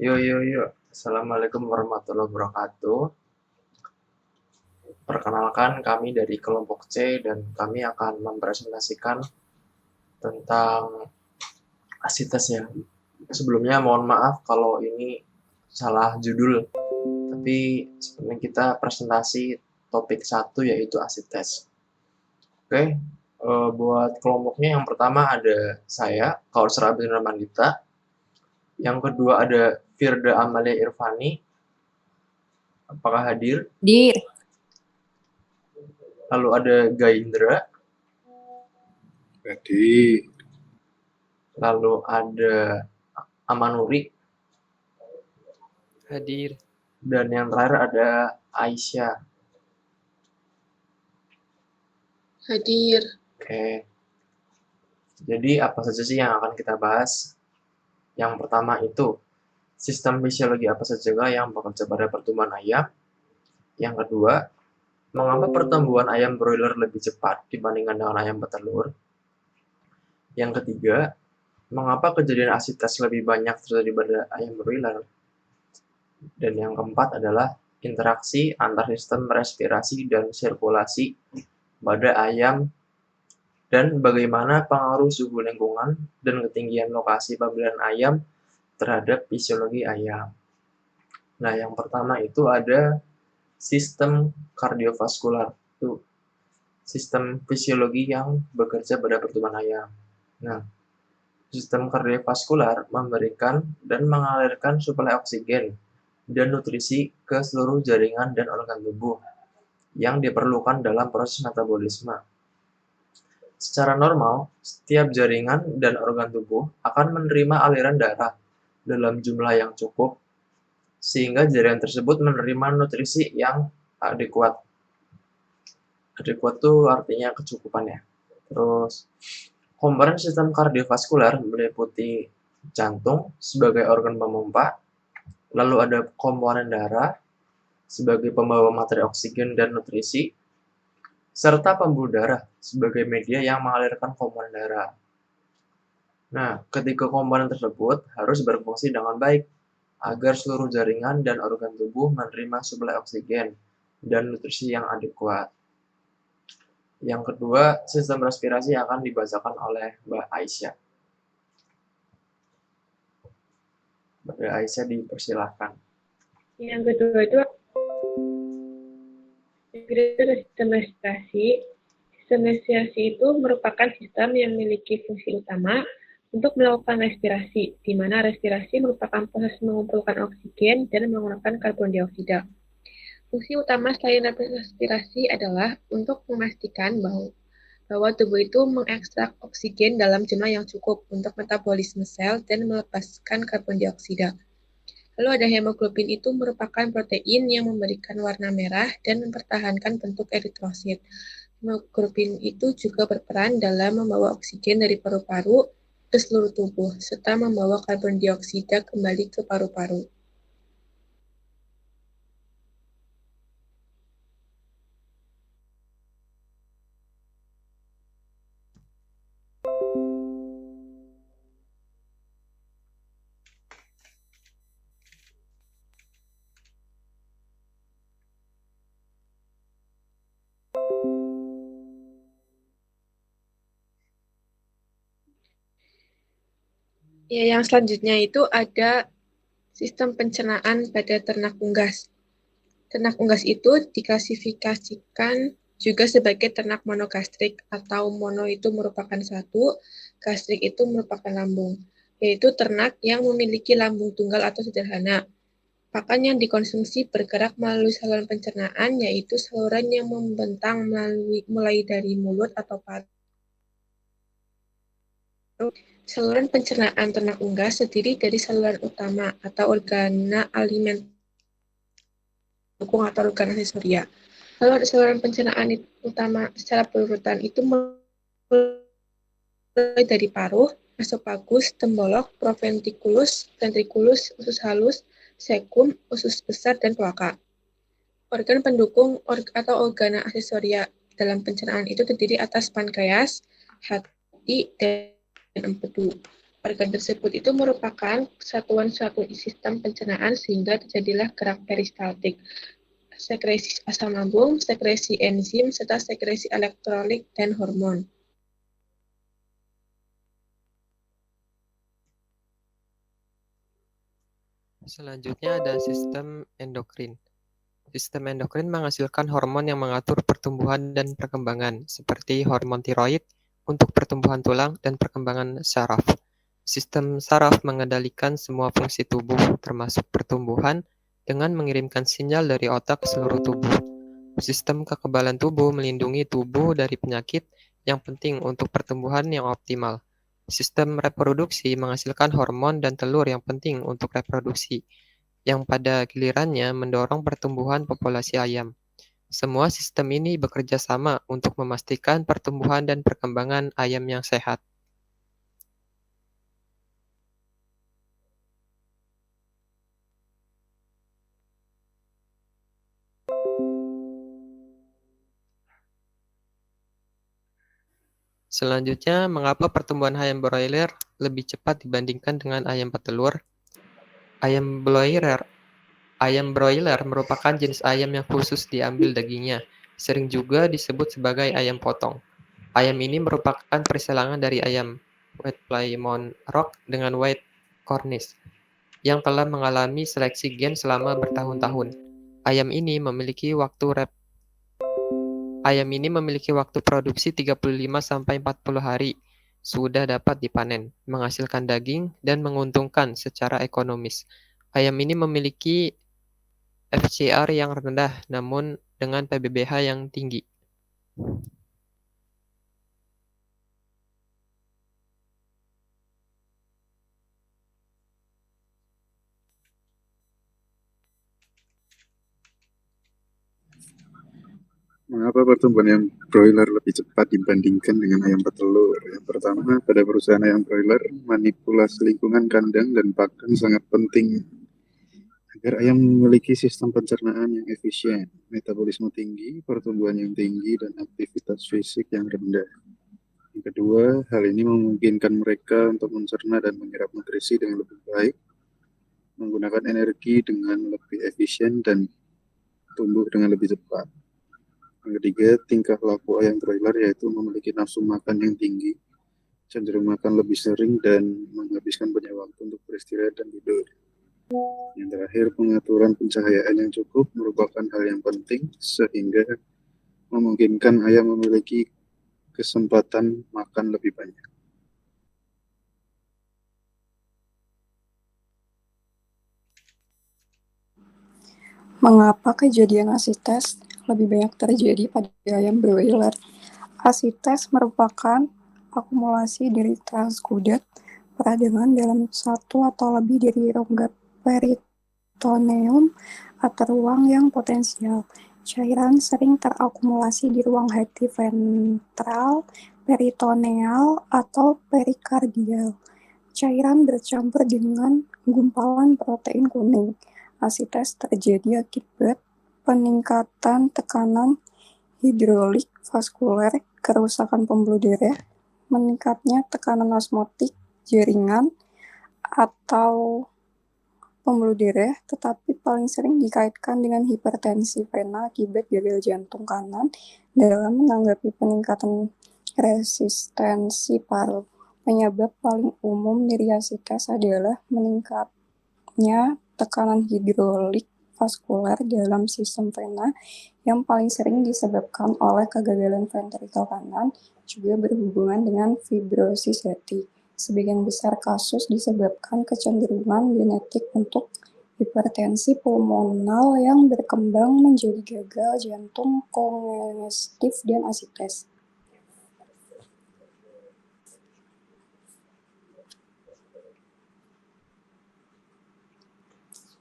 Yo yo yo, Assalamualaikum warahmatullahi wabarakatuh. Perkenalkan kami dari kelompok C dan kami akan mempresentasikan tentang asites ya. Sebelumnya mohon maaf kalau ini salah judul, tapi sebelumnya kita presentasi topik satu yaitu asites. Oke, buat kelompoknya yang pertama ada saya, Kautsar Abdul Mandita. Yang kedua ada Firda Amalia Irvani, apakah hadir? Dir, Lalu ada Gaindra, Jadi, lalu ada Amanuri, hadir. dan yang terakhir ada Aisyah. Hadir. Oke, jadi apa saja sih yang akan kita bahas? Yang pertama itu sistem fisiologi apa saja yang bekerja pada pertumbuhan ayam. Yang kedua, mengapa pertumbuhan ayam broiler lebih cepat dibandingkan dengan ayam petelur. Yang ketiga, mengapa kejadian asites lebih banyak terjadi pada ayam broiler. Dan yang keempat adalah interaksi antar sistem respirasi dan sirkulasi pada ayam dan bagaimana pengaruh suhu lingkungan dan ketinggian lokasi pemilihan ayam terhadap fisiologi ayam. Nah, yang pertama itu ada sistem kardiovaskular, itu sistem fisiologi yang bekerja pada pertumbuhan ayam. Nah, sistem kardiovaskular memberikan dan mengalirkan suplai oksigen dan nutrisi ke seluruh jaringan dan organ tubuh yang diperlukan dalam proses metabolisme. Secara normal, setiap jaringan dan organ tubuh akan menerima aliran darah dalam jumlah yang cukup, sehingga jaringan tersebut menerima nutrisi yang adekuat. Adekuat itu artinya kecukupan ya. Terus, komponen sistem kardiovaskular meliputi jantung sebagai organ pemompa, lalu ada komponen darah sebagai pembawa materi oksigen dan nutrisi, serta pembuluh darah sebagai media yang mengalirkan komponen darah. Nah, ketiga komponen tersebut harus berfungsi dengan baik agar seluruh jaringan dan organ tubuh menerima suplai oksigen dan nutrisi yang adekuat. Yang kedua, sistem respirasi akan dibacakan oleh Mbak Aisyah. Mbak Aisyah dipersilahkan. Yang kedua itu sistem respirasi. Sistem respirasi itu merupakan sistem yang memiliki fungsi utama untuk melakukan respirasi, di mana respirasi merupakan proses mengumpulkan oksigen dan mengeluarkan karbon dioksida. Fungsi utama selain respirasi adalah untuk memastikan bahwa tubuh itu mengekstrak oksigen dalam jumlah yang cukup untuk metabolisme sel dan melepaskan karbon dioksida. Lalu ada hemoglobin, itu merupakan protein yang memberikan warna merah dan mempertahankan bentuk eritrosit. Hemoglobin itu juga berperan dalam membawa oksigen dari paru-paru ke seluruh tubuh, serta membawa karbon dioksida kembali ke paru-paru. Ya, yang selanjutnya itu ada sistem pencernaan pada ternak unggas. Ternak unggas itu diklasifikasikan juga sebagai ternak monogastrik, atau mono itu merupakan satu, gastrik itu merupakan lambung, yaitu ternak yang memiliki lambung tunggal atau sederhana. Pakan yang dikonsumsi bergerak melalui saluran pencernaan, yaitu saluran yang membentang mulai dari mulut atau paru. Saluran pencernaan ternak unggas terdiri dari saluran utama atau organa alimen dukung atau organ aksesoria. Lalu ada saluran pencernaan utama secara berurutan, itu mulai dari paruh, esofagus, tembolok, proventriculus, ventriculus, usus halus, cecum, usus besar, dan kloaka. Organ pendukung atau organa aksesoria dalam pencernaan itu terdiri atas pankreas, hati, dan empedu. Organ tersebut itu merupakan satuan suatu sistem pencernaan sehingga terjadilah gerak peristaltik, sekresi asam lambung, sekresi enzim, serta sekresi elektrolit dan hormon. Selanjutnya ada sistem endokrin. Sistem endokrin menghasilkan hormon yang mengatur pertumbuhan dan perkembangan, seperti hormon tiroid untuk pertumbuhan tulang dan perkembangan saraf. Sistem saraf mengendalikan semua fungsi tubuh, termasuk pertumbuhan, dengan mengirimkan sinyal dari otak ke seluruh tubuh. Sistem kekebalan tubuh melindungi tubuh dari penyakit yang penting untuk pertumbuhan yang optimal. Sistem reproduksi menghasilkan hormon dan telur yang penting untuk reproduksi, yang pada gilirannya mendorong pertumbuhan populasi ayam. Semua sistem ini bekerja sama untuk memastikan pertumbuhan dan perkembangan ayam yang sehat. Selanjutnya, mengapa pertumbuhan ayam broiler lebih cepat dibandingkan dengan ayam petelur? Ayam broiler merupakan jenis ayam yang khusus diambil dagingnya, sering juga disebut sebagai ayam potong. Ayam ini merupakan persilangan dari ayam White Plymouth Rock dengan White Cornish, yang telah mengalami seleksi gen selama bertahun-tahun. Ayam ini memiliki waktu produksi 35-40 hari sudah dapat dipanen, menghasilkan daging, dan menguntungkan secara ekonomis. Ayam ini memiliki FCR yang rendah namun dengan PBBH yang tinggi. Mengapa pertumbuhan ayam broiler lebih cepat dibandingkan dengan ayam petelur? Yang pertama, pada perusahaan ayam broiler, manipulasi lingkungan kandang dan pakan sangat penting agar ayam memiliki sistem pencernaan yang efisien, metabolisme tinggi, pertumbuhan yang tinggi, dan aktivitas fisik yang rendah. Yang kedua, hal ini memungkinkan mereka untuk mencerna dan menyerap nutrisi dengan lebih baik, menggunakan energi dengan lebih efisien, dan tumbuh dengan lebih cepat. Yang ketiga, tingkah laku ayam broiler yaitu memiliki nafsu makan yang tinggi, cenderung makan lebih sering, dan menghabiskan banyak waktu untuk beristirahat dan tidur. Yang terakhir, pengaturan pencahayaan yang cukup merupakan hal yang penting sehingga memungkinkan ayam memiliki kesempatan makan lebih banyak. Mengapa kejadian asites lebih banyak terjadi pada ayam broiler? Asites merupakan akumulasi dari transkudat peradangan dalam satu atau lebih dari rongga peritoneum atau ruang yang potensial. Cairan sering terakumulasi di ruang hati ventral, peritoneal, atau perikardial. Cairan bercampur dengan gumpalan protein kuning. Asites terjadi akibat peningkatan tekanan hidrolik vaskuler, kerusakan pembuluh darah, meningkatnya tekanan osmotik jaringan atau pembuluh darah, tetapi paling sering dikaitkan dengan hipertensi vena akibat gagal jantung kanan dalam menanggapi peningkatan resistensi paru. Penyebab paling umum dari asites adalah meningkatnya tekanan hidrolik vaskuler dalam sistem vena yang paling sering disebabkan oleh kegagalan ventrikel kanan, juga berhubungan dengan fibrosis hati. Sebagian besar kasus disebabkan kecenderungan genetik untuk hipertensi pulmonal yang berkembang menjadi gagal jantung kongestif dan asites.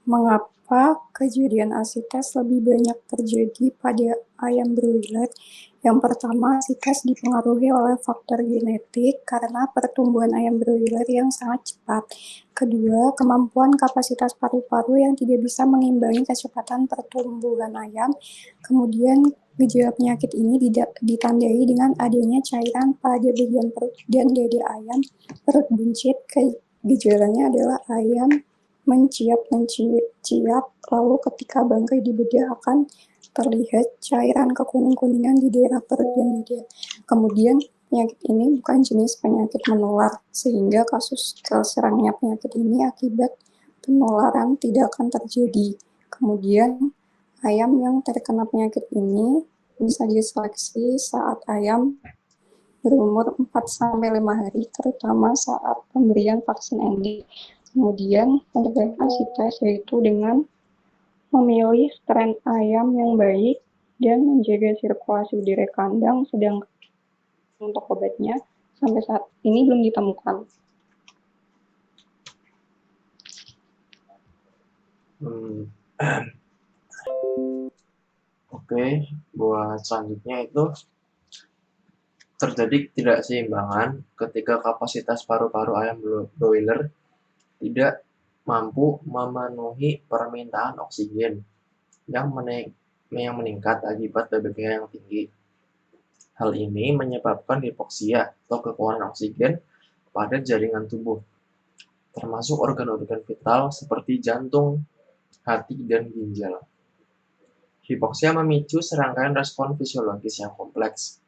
Mengapa kejadian asites lebih banyak terjadi pada ayam broiler? Yang pertama, asites dipengaruhi oleh faktor genetik karena pertumbuhan ayam broiler yang sangat cepat. Kedua, kemampuan kapasitas paru-paru yang tidak bisa mengimbangi kecepatan pertumbuhan ayam. Kemudian Gejala penyakit ini ditandai dengan adanya cairan pada bagian perut dan dada ayam, perut buncit. Gejalanya adalah ayam menciap, lalu ketika bangkai dibedah akan terlihat cairan kekuning-kuningan di daerah perut dan dada. Kemudian penyakit ini bukan jenis penyakit menular, sehingga kasus terserangnya penyakit ini akibat penularan tidak akan terjadi. Kemudian ayam yang terkena penyakit ini bisa diseleksi saat ayam berumur 4-5 hari, terutama saat pemberian vaksin ND. Kemudian pencegahan asites yaitu dengan memilih strain ayam yang baik dan menjaga sirkulasi udara kandang, sedangkan untuk obatnya sampai saat ini belum ditemukan. Oke, buat selanjutnya itu terjadi ketidakseimbangan ketika kapasitas paru-paru ayam broiler tidak mampu memenuhi permintaan oksigen yang meningkat akibat PBPH yang tinggi. Hal ini menyebabkan hipoksia atau kekurangan oksigen pada jaringan tubuh, termasuk organ-organ vital seperti jantung, hati, dan ginjal. Hipoksia memicu serangkaian respon fisiologis yang kompleks.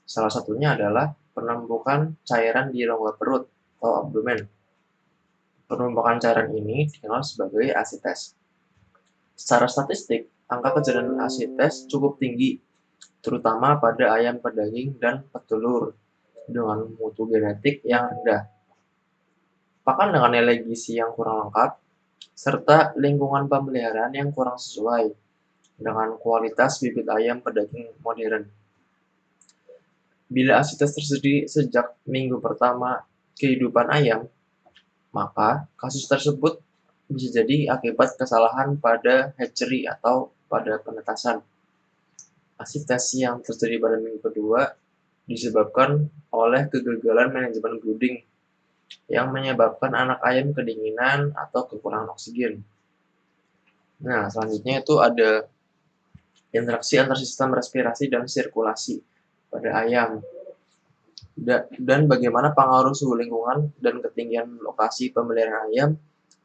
Salah satunya adalah penumpukan cairan di rongga perut atau abdomen. Penumpukan cairan ini dikenal sebagai asites. Secara statistik, angka kejadian asites cukup tinggi, terutama pada ayam pedaging dan petelur dengan mutu genetik yang rendah. Pakan dengan nilai gizi yang kurang lengkap, serta lingkungan pemeliharaan yang kurang sesuai dengan kualitas bibit ayam pedaging modern. Bila asites terjadi sejak minggu pertama kehidupan ayam, maka kasus tersebut bisa jadi akibat kesalahan pada hatchery atau pada penetasan. Asites yang terjadi pada minggu kedua disebabkan oleh kegagalan manajemen brooding yang menyebabkan anak ayam kedinginan atau kekurangan oksigen. Nah, selanjutnya itu ada interaksi antar sistem respirasi dan sirkulasi pada ayam. Dan bagaimana pengaruh suhu lingkungan dan ketinggian lokasi pemeliharaan ayam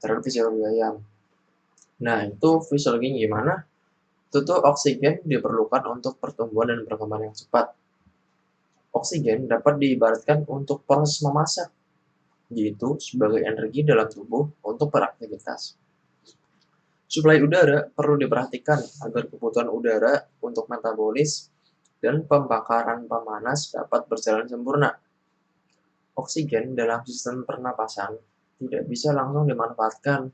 terhadap fisiologi ayam. Nah, itu fisiologinya gimana? Itu tuh oksigen diperlukan untuk pertumbuhan dan perkembangan yang cepat. Oksigen dapat diibaratkan untuk proses memasak, yaitu sebagai energi dalam tubuh untuk beraktivitas. Suplai udara perlu diperhatikan agar kebutuhan udara untuk metabolis dan pembakaran pemanas dapat berjalan sempurna. Oksigen dalam sistem pernapasan tidak bisa langsung dimanfaatkan,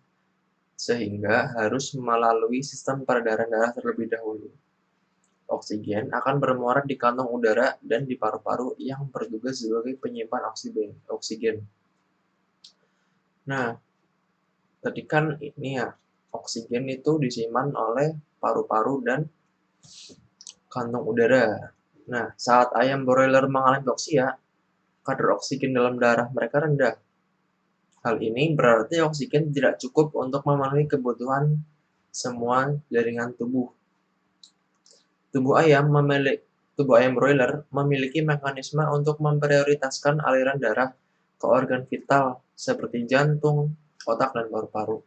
sehingga harus melalui sistem peredaran darah terlebih dahulu. Oksigen akan bermuara di kantong udara dan di paru-paru yang bertugas sebagai penyimpan oksigen. Nah, tadi kan ini ya, oksigen itu disimpan oleh paru-paru dan kantong udara. Nah, saat ayam broiler mengalami hipoksia, kadar oksigen dalam darah mereka rendah. Hal ini berarti oksigen tidak cukup untuk memenuhi kebutuhan semua jaringan tubuh. Tubuh ayam broiler memiliki mekanisme untuk memprioritaskan aliran darah ke organ vital seperti jantung, otak, dan paru-paru.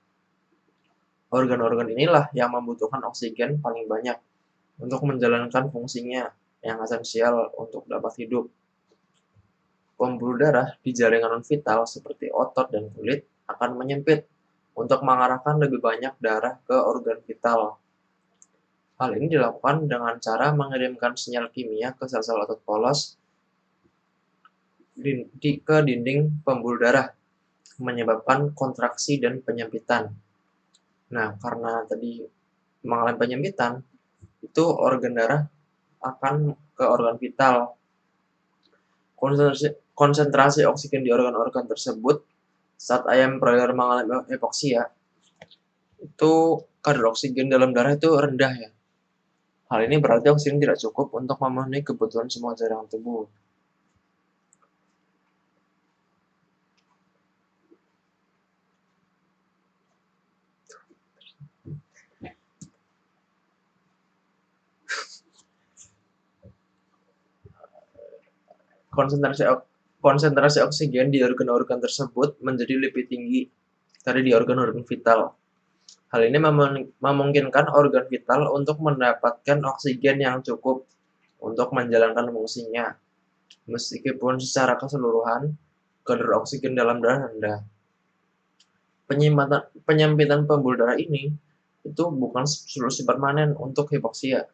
Organ-organ inilah yang membutuhkan oksigen paling banyak untuk menjalankan fungsinya yang esensial untuk dapat hidup. Pembuluh darah di jaringan non-vital seperti otot dan kulit akan menyempit untuk mengarahkan lebih banyak darah ke organ vital. Hal ini dilakukan dengan cara mengirimkan sinyal kimia ke sel-sel otot polos ke dinding pembuluh darah, menyebabkan kontraksi dan penyempitan. Nah, karena tadi mengalami penyempitan, itu organ darah akan ke organ vital. Konsentrasi oksigen di organ-organ tersebut saat ayam broiler mengalami hipoksia, itu kadar oksigen dalam darah itu rendah ya. Hal ini berarti oksigen tidak cukup untuk memenuhi kebutuhan semua jaringan tubuh. konsentrasi oksigen di organ-organ tersebut menjadi lebih tinggi dari di organ-organ vital. Hal ini memungkinkan organ vital untuk mendapatkan oksigen yang cukup untuk menjalankan fungsinya, meskipun secara keseluruhan kadar oksigen dalam darah rendah. Penyempitan pembuluh darah ini itu bukan solusi permanen untuk hipoksia.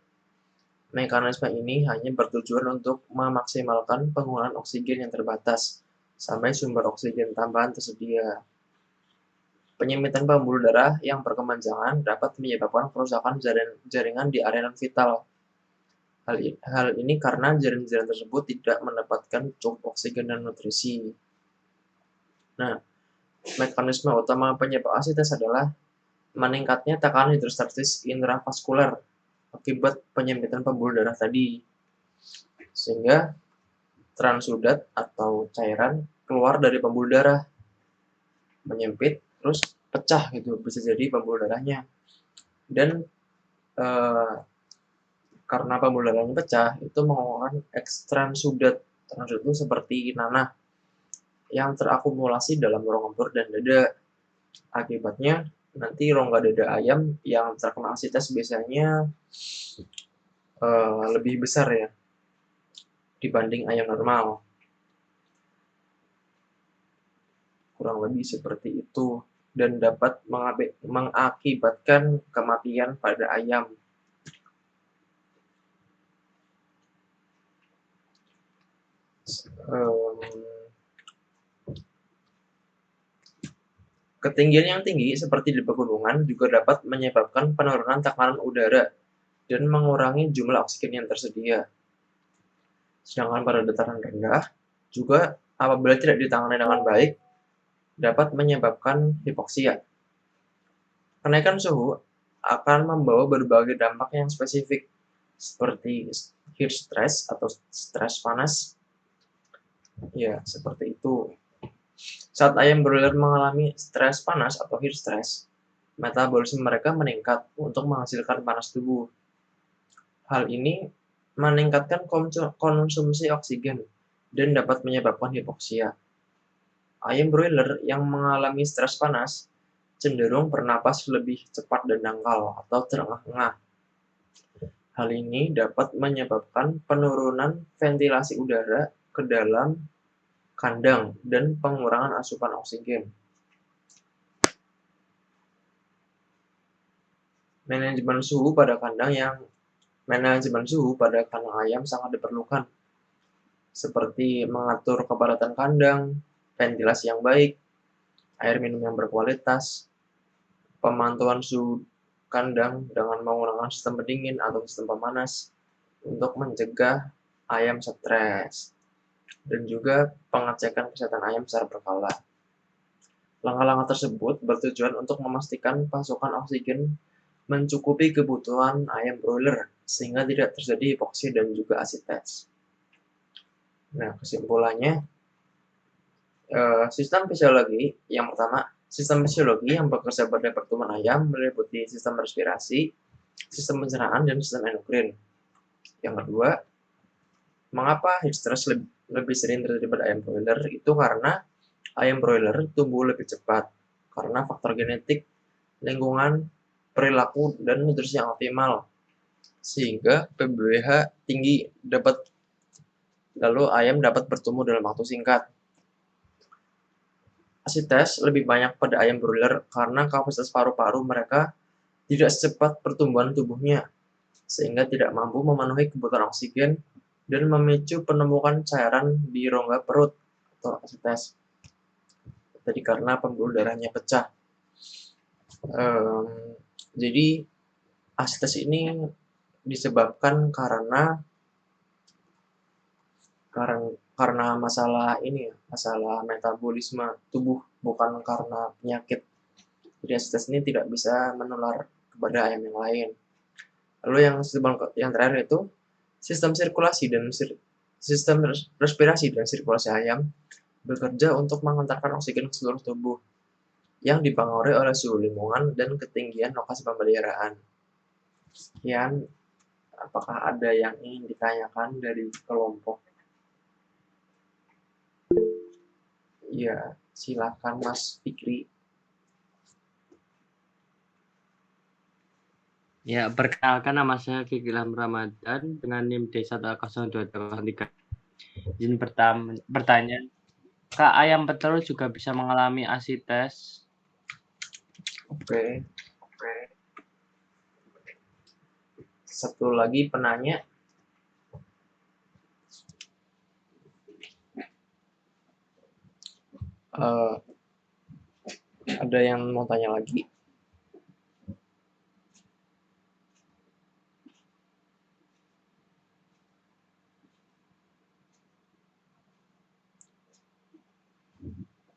Mekanisme ini hanya bertujuan untuk memaksimalkan penggunaan oksigen yang terbatas sampai sumber oksigen tambahan tersedia. Penyempitan pembuluh darah yang berkepanjangan dapat menyebabkan kerusakan jaringan di area non-vital. Hal ini karena jaringan tersebut tidak mendapatkan cukup oksigen dan nutrisi. Nah, mekanisme utama penyebab asites adalah meningkatnya tekanan hidrostatis intravaskuler akibat penyempitan pembuluh darah tadi, sehingga transudat atau cairan keluar dari pembuluh darah, menyempit, terus pecah gitu, bisa jadi pembuluh darahnya. Dan karena pembuluh darahnya pecah, itu mengeluarkan ekstransudat. Transudat itu seperti nanah yang terakumulasi dalam rongga perut dan dada. Akibatnya nanti rongga dada ayam yang terkena asites biasanya lebih besar ya dibanding ayam normal. Kurang lebih seperti itu, dan dapat mengakibatkan kematian pada ayam. Ketinggian yang tinggi seperti di pegunungan juga dapat menyebabkan penurunan tekanan udara dan mengurangi jumlah oksigen yang tersedia. Sedangkan pada dataran rendah juga apabila tidak ditangani dengan baik dapat menyebabkan hipoksia. Kenaikan suhu akan membawa berbagai dampak yang spesifik seperti heat stress atau stres panas. Ya, seperti itu. Saat ayam broiler mengalami stres panas atau heat stress, metabolisme mereka meningkat untuk menghasilkan panas tubuh. Hal ini meningkatkan konsumsi oksigen dan dapat menyebabkan hipoksia. Ayam broiler yang mengalami stres panas cenderung bernapas lebih cepat dan dangkal atau terengah-engah. Hal ini dapat menyebabkan penurunan ventilasi udara ke dalam kandang dan pengurangan asupan oksigen. Manajemen suhu pada kandang ayam sangat diperlukan, seperti mengatur kepadatan kandang, ventilasi yang baik, air minum yang berkualitas, pemantauan suhu kandang dengan menggunakan sistem pendingin atau sistem pemanas untuk mencegah ayam stres, dan juga pengecekan kesehatan ayam secara berkala. Langkah-langkah tersebut bertujuan untuk memastikan pasokan oksigen mencukupi kebutuhan ayam broiler sehingga tidak terjadi hipoksia dan juga asites. Nah, kesimpulannya, sistem fisiologi yang pertama, sistem fisiologi yang bekerja pada pertumbuhan ayam meliputi sistem respirasi, sistem pencernaan, dan sistem endokrin. Yang kedua, mengapa heat stress lebih sering terjadi pada ayam broiler? Itu karena ayam broiler tumbuh lebih cepat karena faktor genetik, lingkungan, perilaku, dan nutrisi yang optimal, sehingga PBWH tinggi lalu ayam dapat bertumbuh dalam waktu singkat. Asites lebih banyak pada ayam broiler karena kapasitas paru-paru mereka tidak secepat pertumbuhan tubuhnya, sehingga tidak mampu memenuhi kebutuhan oksigen dan memicu penumpukan cairan di rongga perut atau asites. Jadi karena pembuluh darahnya pecah. Jadi asites ini disebabkan karena masalah metabolisme tubuh, bukan karena penyakit. Jadi asites ini tidak bisa menular kepada ayam yang lain. Lalu yang terakhir itu sistem respirasi dan sirkulasi ayam bekerja untuk mengantarkan oksigen ke seluruh tubuh yang dipengaruhi oleh suhu lingkungan dan ketinggian lokasi pemeliharaan. Sekian, apakah ada yang ingin ditanyakan dari kelompok? Ya, silakan Mas Fikri. Ya, perkenalkan nama saya Kiki Ilham Ramadan dengan NIM D10203. Izin bertanya, Kak, ayam petelur juga bisa mengalami asites? Oke. Satu lagi penanya. Ada yang mau tanya lagi?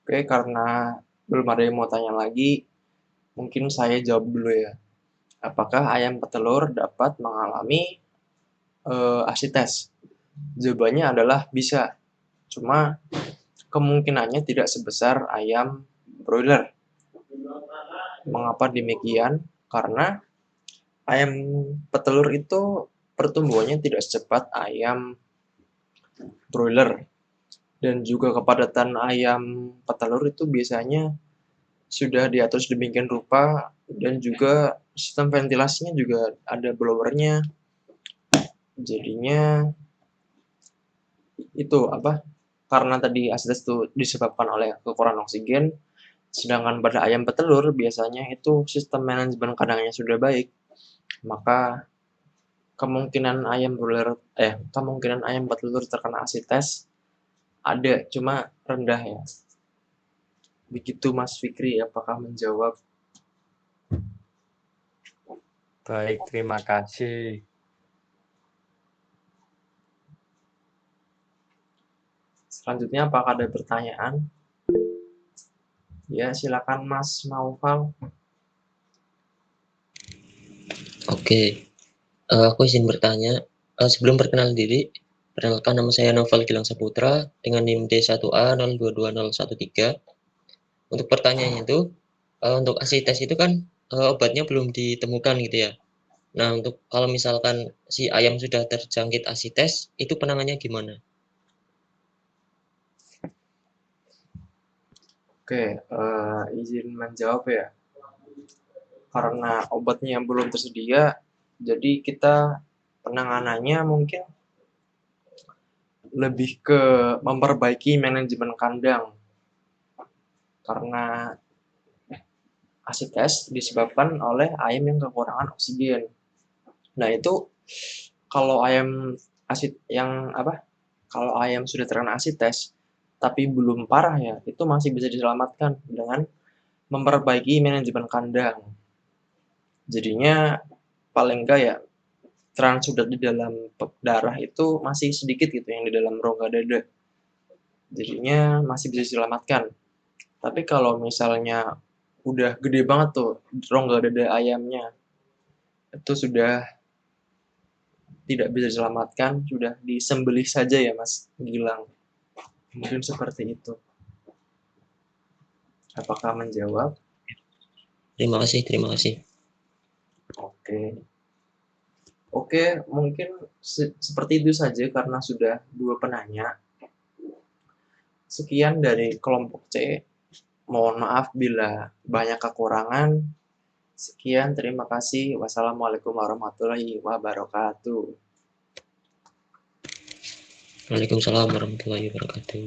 Oke, karena belum ada yang mau tanya lagi, mungkin saya jawab dulu ya. Apakah ayam petelur dapat mengalami asites? Jawabannya adalah bisa. Cuma kemungkinannya tidak sebesar ayam broiler. Mengapa demikian? Karena ayam petelur itu pertumbuhannya tidak secepat ayam broiler. Dan juga kepadatan ayam petelur itu biasanya sudah diatur sedemikian rupa, dan juga sistem ventilasinya juga ada blowernya. Jadinya itu karena tadi asites itu disebabkan oleh kekurangan oksigen, sedangkan pada ayam petelur biasanya itu sistem manajemen kandangnya sudah baik, maka kemungkinan ayam petelur terkena asites ada, cuma rendah ya. Begitu Mas Fikri, apakah menjawab? Baik, terima kasih. Selanjutnya apakah ada pertanyaan? Ya, silakan Mas Naufal. Oke, aku izin bertanya. Sebelum perkenalan diri, perkenalkan nama saya Noval Gilang Saputra dengan NIM D1A022013. Untuk pertanyaannya itu, untuk asites itu kan obatnya belum ditemukan gitu ya. Nah, untuk kalau misalkan si ayam sudah terjangkit asites, itu penanganannya gimana? Oke, izin menjawab ya. Karena obatnya belum tersedia, jadi kita penanganannya mungkin lebih ke memperbaiki manajemen kandang. Karena asites disebabkan oleh ayam yang kekurangan oksigen. Nah, itu kalau ayam kalau ayam sudah terkena asites tapi belum parah ya, itu masih bisa diselamatkan dengan memperbaiki manajemen kandang. Jadinya paling enggak ya transsudat di dalam darah itu masih sedikit gitu yang di dalam rongga dada. Jadinya masih bisa diselamatkan. Tapi kalau misalnya udah gede banget tuh rongga dada ayamnya, itu sudah tidak bisa diselamatkan, sudah disembelih saja ya Mas Gilang. Mungkin seperti itu. Apakah menjawab? Terima kasih. Oke, mungkin seperti itu saja karena sudah 2 penanya. Sekian dari kelompok C. Mohon maaf bila banyak kekurangan. Sekian, terima kasih. Wassalamualaikum warahmatullahi wabarakatuh. Waalaikumsalam warahmatullahi wabarakatuh.